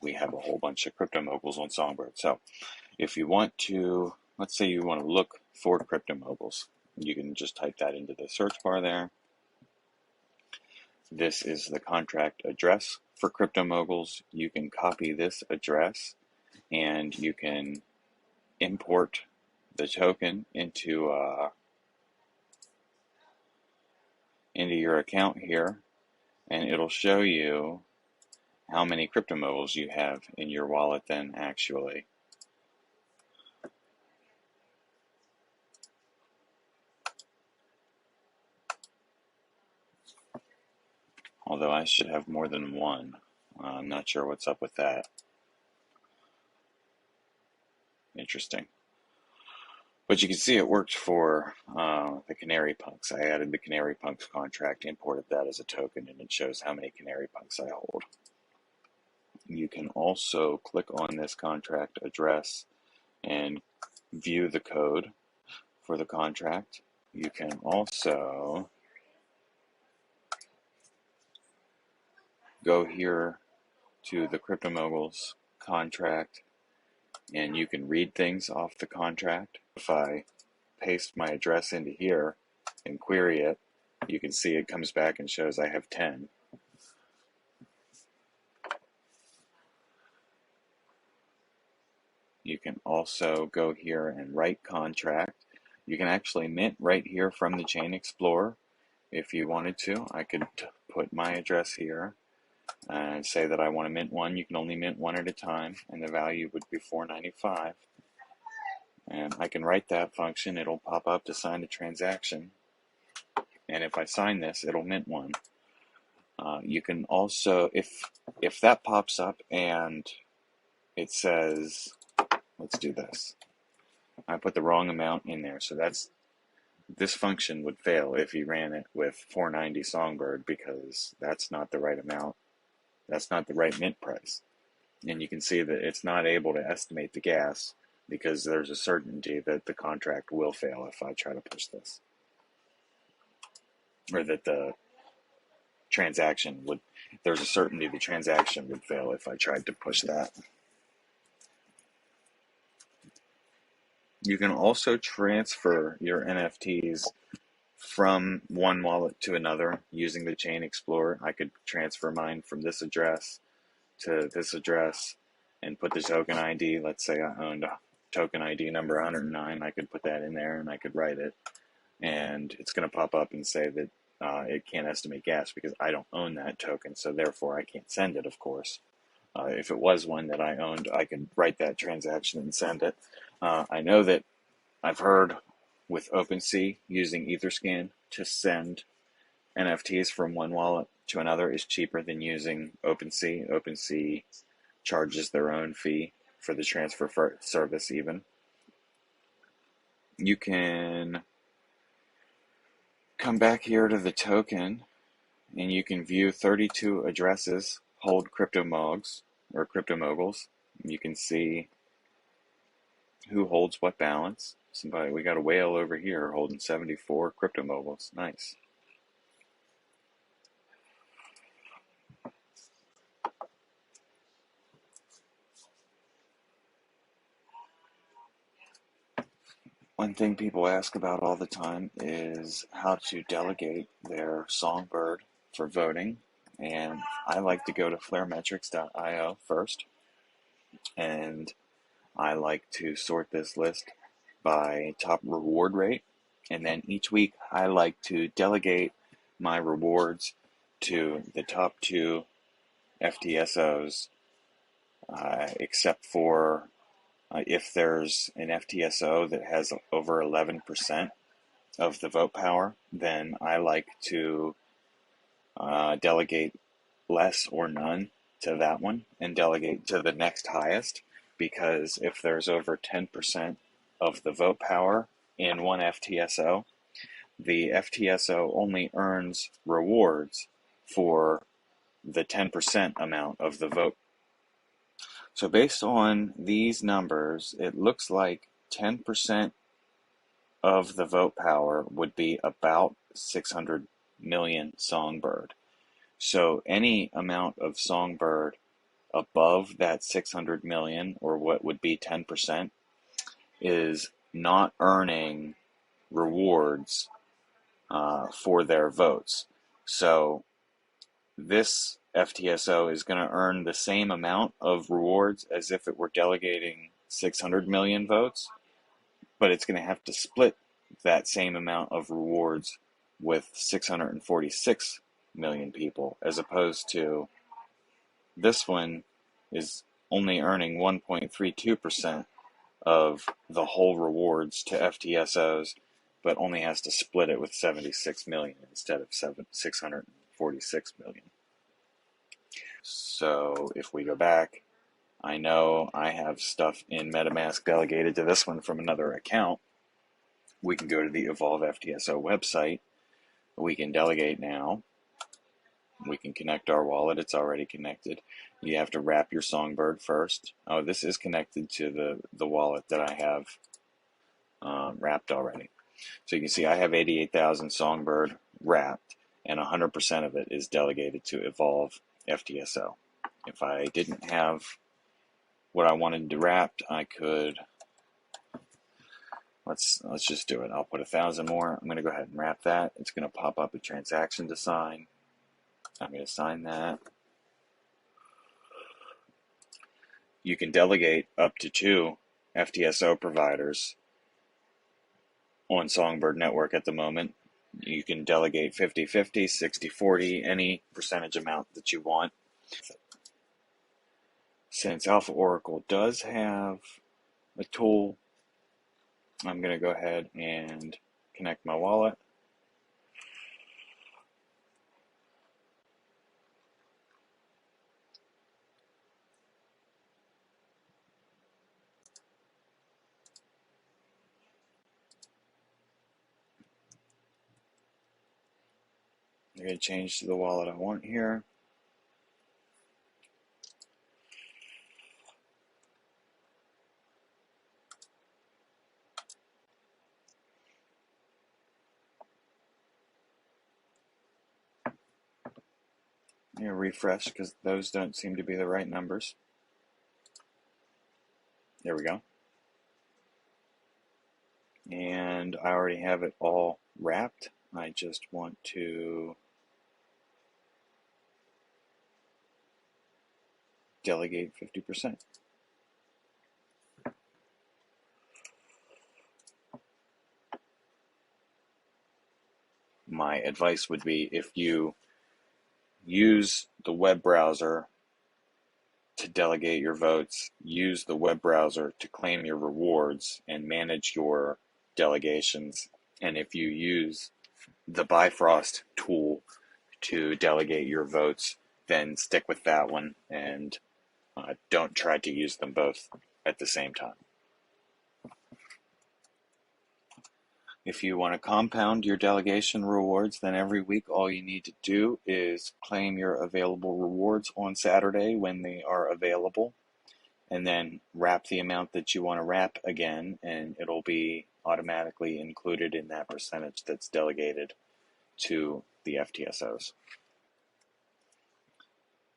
we have a whole bunch of crypto moguls on Songbird. So if you want to, let's say you want to look for crypto moguls, you can just type that into the search bar there. This is the contract address for crypto moguls. You can copy this address and you can import the token into your account here, and it'll show you how many crypto moguls you have in your wallet then actually. Although I should have more than one. I'm not sure what's up with that. Interesting. But you can see it worked for the Canary Punks. I added the Canary Punks contract, imported that as a token, and it shows how many Canary Punks I hold. You can also click on this contract address and view the code for the contract. You can also go here to the Crypto Moguls contract and you can read things off the contract. If I paste my address into here and query it, you can see it comes back and shows I have 10. You can also go here and write contract. You can actually mint right here from the Chain Explorer if you wanted to. I could put my address here and say that I want to mint one. You can only mint one at a time, and the value would be $4.95. And I can write that function. It'll pop up to sign the transaction. And if I sign this, it'll mint one. You can also, if that pops up and it says, let's do this. I put the wrong amount in there, so this function would fail if you ran it with 490 Songbird, because that's not the right amount. That's not the right mint price. And you can see that it's not able to estimate the gas because there's a certainty that the contract will fail if I try to push this. Or that the transaction would, there's a certainty the transaction would fail if I tried to push that. You can also transfer your NFTs from one wallet to another using the Chain Explorer. I could transfer mine from this address to this address and put the token ID. Let's say I owned a token ID number 109. I could put that in there and I could write it. And it's going to pop up and say that it can't estimate gas because I don't own that token, so therefore I can't send it, of course. If it was one that I owned, I could write that transaction and send it. I know that I've heard with OpenSea using etherscan to send NFTs from one wallet to another is cheaper than using OpenSea. OpenSea charges their own fee for the transfer service even. You can come back here to the token and you can view 32 addresses hold crypto moguls. You can see who holds what balance. We got a whale over here holding 74 crypto moguls. Nice. One thing people ask about all the time is how to delegate their Songbird for voting. And I like to go to flaremetrics.io first. And I like to sort this list by top reward rate. And then each week I like to delegate my rewards to the top 2 FTSOs, except for if there's an FTSO that has over 11% of the vote power, then I like to delegate less or none to that one and delegate to the next highest, because if there's over 10% of the vote power in one FTSO, the FTSO only earns rewards for the 10% amount of the vote. So based on these numbers, it looks like 10% of the vote power would be about 600 million Songbird. So any amount of Songbird above that 600 million, or what would be 10%, is not earning rewards for their votes. So this FTSO is going to earn the same amount of rewards as if it were delegating 600 million votes, but it's going to have to split that same amount of rewards with 646 million people, as opposed to this one is only earning 1.32% of the whole rewards to FTSOs, but only has to split it with 76 million instead of 646 million. So if we go back, I know I have stuff in Metamask delegated to this one from another account. We can go to the Evolve FTSO website. We can delegate now. We can connect our wallet. It's already connected. You have to wrap your Songbird first. Oh, this is connected to the wallet that I have wrapped already. So you can see I have 88,000 Songbird wrapped, and 100% of it is delegated to Evolve FTSO. If I didn't have what I wanted to wrapped, I could, let's just do it. I'll put 1,000 more. I'm going to go ahead and wrap that. It's going to pop up a transaction to sign. I'm going to sign that. You can delegate up to 2 FTSO providers on Songbird Network at the moment. You can delegate 50-50, 60-40, any percentage amount that you want. Since Alpha Oracle does have a tool, I'm going to go ahead and connect my wallet. I'm going to change to the wallet I want here. I'm going to refresh because those don't seem to be the right numbers. There we go. And I already have it all wrapped. I just want to delegate 50%. My advice would be, if you use the web browser to delegate your votes, use the web browser to claim your rewards and manage your delegations. And if you use the Bifrost tool to delegate your votes, then stick with that one and don't try to use them both at the same time. If you want to compound your delegation rewards, then every week all you need to do is claim your available rewards on Saturday when they are available, and then wrap the amount that you want to wrap again, and it'll be automatically included in that percentage that's delegated to the FTSOs.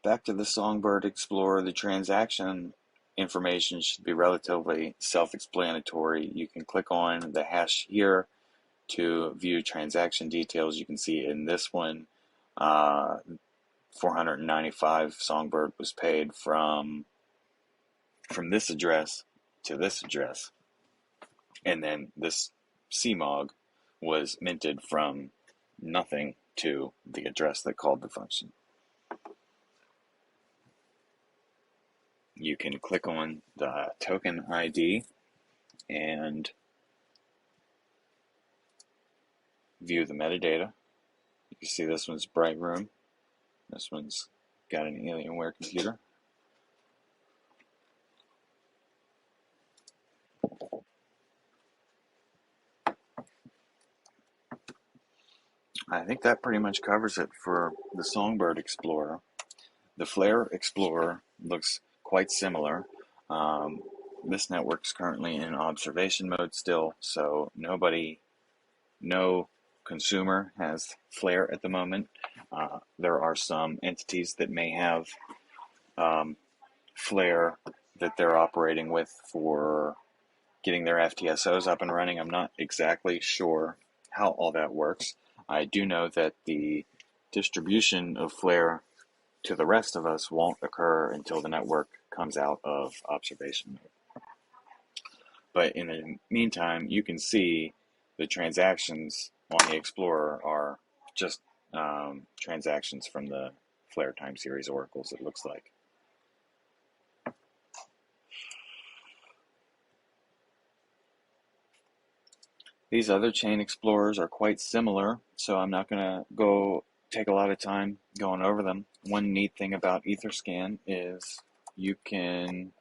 Back to the Songbird Explorer, the transaction information should be relatively self-explanatory. You can click on the hash here to view transaction details. You can see in this one, 495 Songbird was paid from this address to this address, and then this CMOG was minted from nothing to the address that called the function. You can click on the token ID and view the metadata. You can see this one's Bright Room. This one's got an Alienware computer. I think that pretty much covers it for the Songbird Explorer. The Flare Explorer looks quite similar. This network's currently in observation mode still, so no consumer has Flare at the moment. There are some entities that may have flare that they're operating with for getting their FTSOs up and running. I'm not exactly sure how all that works. I do know that the distribution of flare to the rest of us won't occur until the network comes out of observation mode. But in the meantime, you can see the transactions on the Explorer are just transactions from the flare time series oracles, it looks like. These other chain explorers are quite similar, so I'm not going to go take a lot of time going over them. One neat thing about etherscan is you can,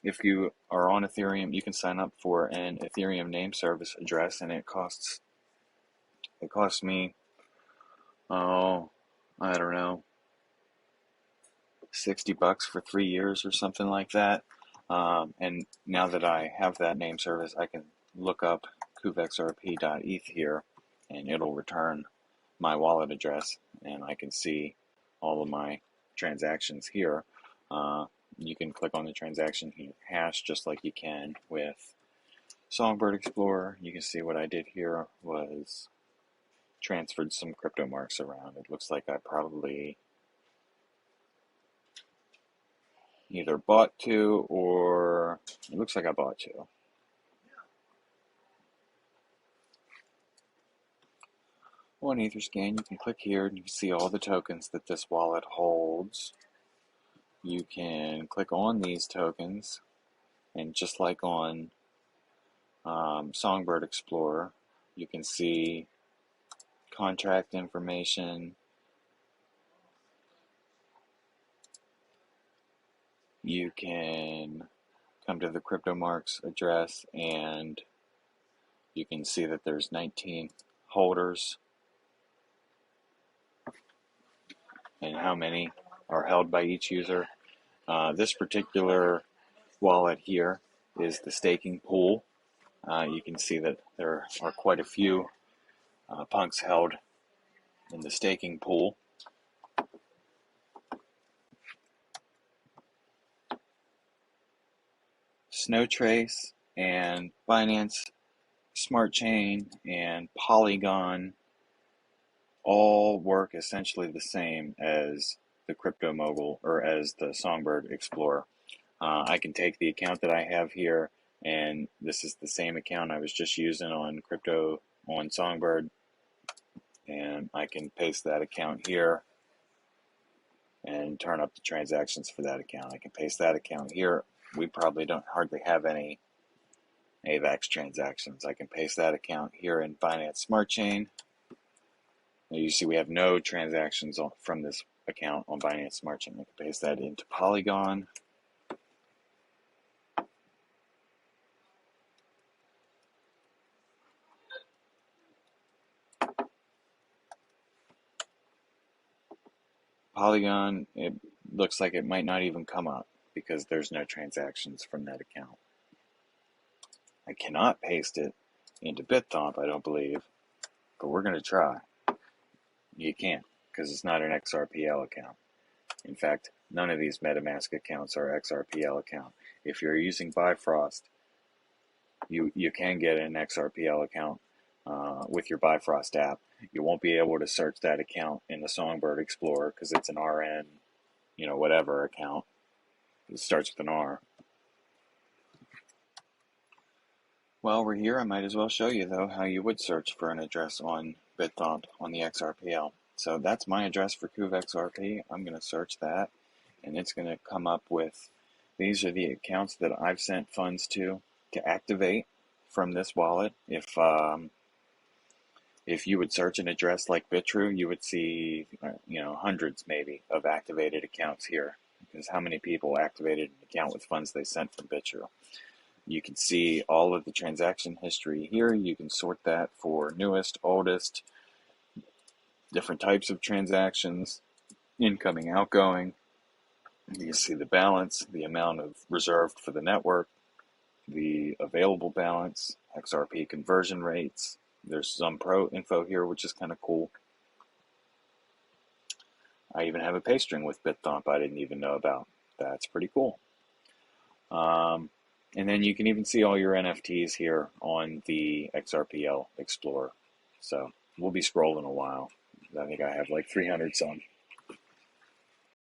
if you are on Ethereum, you can sign up for an Ethereum name service address, and it costs me, oh, I don't know, $60 for 3 years or something like that. And now that I have that name service, I can look up cuvexrp.eth here, and it'll return my wallet address, and I can see all of my transactions here. You can click on the transaction hash just like you can with Songbird Explorer. You can see what I did here was transferred some crypto marks around. It looks like I probably either bought two, or it looks like I bought two. On etherscan, you can click here and you can see all the tokens that this wallet holds. You can click on these tokens, and just like on Songbird Explorer, you can see contract information. You can come to the CryptoMarks address, and you can see that there's 19 holders and how many are held by each user. This particular wallet here is the staking pool. You can see that there are quite a few punks held in the staking pool. Snowtrace and Binance Smart Chain and Polygon all work essentially the same as the Crypto Mogul, or as the Songbird Explorer. I can take the account that I have here, and this is the same account I was just using on Songbird, and I can paste that account here and turn up the transactions for that account. I can paste that account here. We probably don't hardly have any AVAX transactions. I can paste that account here in Binance Smart Chain. Now you see we have no transactions from this account on Binance Smart Chain. I can paste that into Polygon. Polygon, it looks like it might not even come up because there's no transactions from that account. I cannot paste it into bithomp, I don't believe, but we're going to try. You can't, because it's not an XRPL account. In fact, none of these Metamask accounts are XRPL account. If you're using Bifrost, you can get an XRPL account with your Bifrost app. You won't be able to search that account in the Songbird Explorer because it's an RN, whatever account. It starts with an R. While we're here, I might as well show you, though, how you would search for an address on bithomp on the XRPL. So that's my address for cuvexrp. I'm going to search that, and it's going to come up with, these are the accounts that I've sent funds to activate from this wallet. If you would search an address like Bitrue, you would see, hundreds maybe of activated accounts here, because how many people activated an account with funds they sent from Bitrue. You can see all of the transaction history here. You can sort that for newest, oldest, different types of transactions, incoming, outgoing. You can see the balance, the amount of reserved for the network, the available balance, XRP conversion rates. There's some pro info here, which is kind of cool. I even have a pay string with bithomp I didn't even know about. That's pretty cool. And then you can even see all your NFTs here on the XRPL Explorer. So we'll be scrolling a while. I think I have like 300 some.